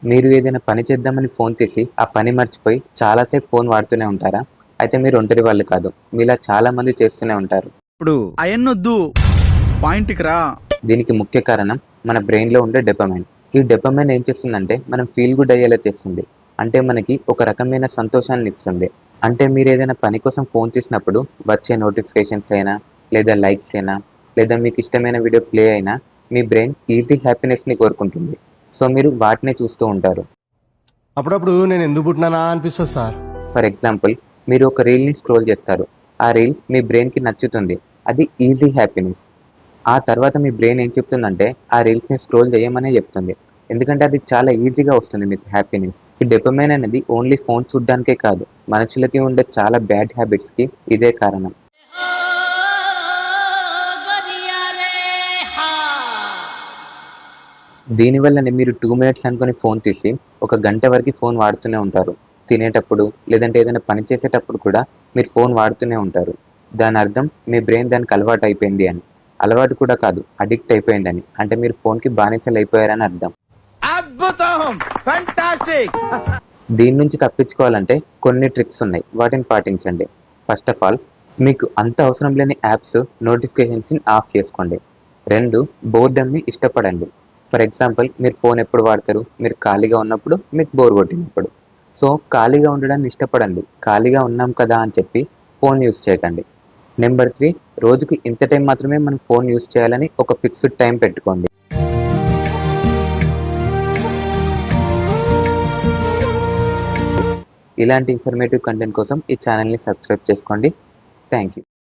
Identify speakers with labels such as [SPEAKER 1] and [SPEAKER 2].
[SPEAKER 1] మీరు ఏదైనా పని చేద్దామని ఫోన్ తీసి ఆ పని మర్చిపోయి చాలాసేపు ఫోన్ వాడుతూనే ఉంటారా? అయితే మీరు ఒంటరి వాళ్ళు కాదు. మీలా చాలా మంది చేస్తూనే ఉంటారు.
[SPEAKER 2] ఇప్పుడు అయన్నొద్దు, పాయింట్కి రా.
[SPEAKER 1] దీనికి ముఖ్య కారణం మన బ్రెయిన్‌లో ఉండే డోపమైన్. ఈ డోపమైన్ ఏం చేస్తుందంటే మనం ఫీల్ గుడ్ అయ్యేలా చేస్తుంది. అంటే మనకి ఒక రకమైన సంతోషాన్ని ఇస్తుంది. అంటే మీరు ఏదైనా పని కోసం ఫోన్ తీసినప్పుడు వచ్చే నోటిఫికేషన్స్ అయినా, లేదా లైక్స్ అయినా, లేదా మీకు ఇష్టమైన వీడియో ప్లే అయినా మీ బ్రెయిన్ ఈజీ హ్యాపీనెస్‌ని కోరుకుంటుంది. సో మీరు వాటినే చూస్తూ ఉంటారు.
[SPEAKER 3] అప్పుడప్పుడు నేను ఎందుకు పుట్టినానా అనిపిస్తుంది సార్.
[SPEAKER 1] ఫర్ ఎగ్జాంపుల్ మీరు ఒక రీల్‌ని స్క్రోల్ చేస్తారు. ఆ రీల్ మీ బ్రెయిన్‌కి నచ్చుతుంది. అది ఈజీ హ్యాపీనెస్. ఆ తర్వాత మీ బ్రెయిన్ ఏం చెప్తుందంటే ఆ రీల్స్‌ని స్క్రోల్ చేయమనే చెప్తుంది. ఎందుకంటే అది చాలా ఈజీగా వస్తుంది మీకు హ్యాపీనెస్. ఈ డోపమైన్ అనేది ఓన్లీ ఫోన్ చూడ్డానికే కాదు, మనుషులకి ఉండే చాలా బ్యాడ్ హ్యాబిట్స్‌కి ఇదే కారణం. దీనివల్లనే మీరు 2 మినిట్స్ అనుకుని ఫోన్ తీసి ఒక గంట వరకు ఫోన్ వాడుతూనే ఉంటారు. తినేటప్పుడు లేదంటే ఏదైనా పని చేసేటప్పుడు కూడా మీరు ఫోన్ వాడుతూనే ఉంటారు. దాని అర్థం మీ బ్రెయిన్ దానికి అలవాటు అయిపోయింది అని. అలవాటు కూడా కాదు, అడిక్ట్ అయిపోయిందని. అంటే మీరు ఫోన్‌కి బానిసలైపోయారని అర్థం.
[SPEAKER 2] అద్భుతం, ఫెంటాస్టిక్.
[SPEAKER 1] దీని నుంచి తప్పించుకోవాలంటే కొన్ని ట్రిక్స్ ఉన్నాయి. వాటిని పాటించండి. ఫస్ట్ ఆఫ్ ఆల్ మీకు అంత అవసరం లేని యాప్స్ నోటిఫికేషన్స్‌ని ఆఫ్ చేసుకోండి. 2 బోర్డమ్‌ని ఇష్టపడండి. ఫర్ ఎగ్జాంపుల్ మీరు ఫోన్ ఎప్పుడు వాడతారు? మీరు ఖాళీగా ఉన్నప్పుడు, మీకు బోర్ కొట్టినప్పుడు. సో ఖాళీగా ఉండడాన్ని ఇష్టపడండి. ఖాళీగా ఉన్నాం కదా అని చెప్పి ఫోన్ యూజ్ చేయకండి. నెంబర్ 3 రోజుకి ఇంత టైం మాత్రమే మనం ఫోన్ యూజ్ చేయాలని ఒక ఫిక్స్డ్ టైం పెట్టుకోండి. ఇలాంటి ఇన్ఫర్మేటివ్ కంటెంట్ కోసం ఈ ఛానల్‌ని సబ్స్క్రైబ్ చేసుకోండి. Thank you.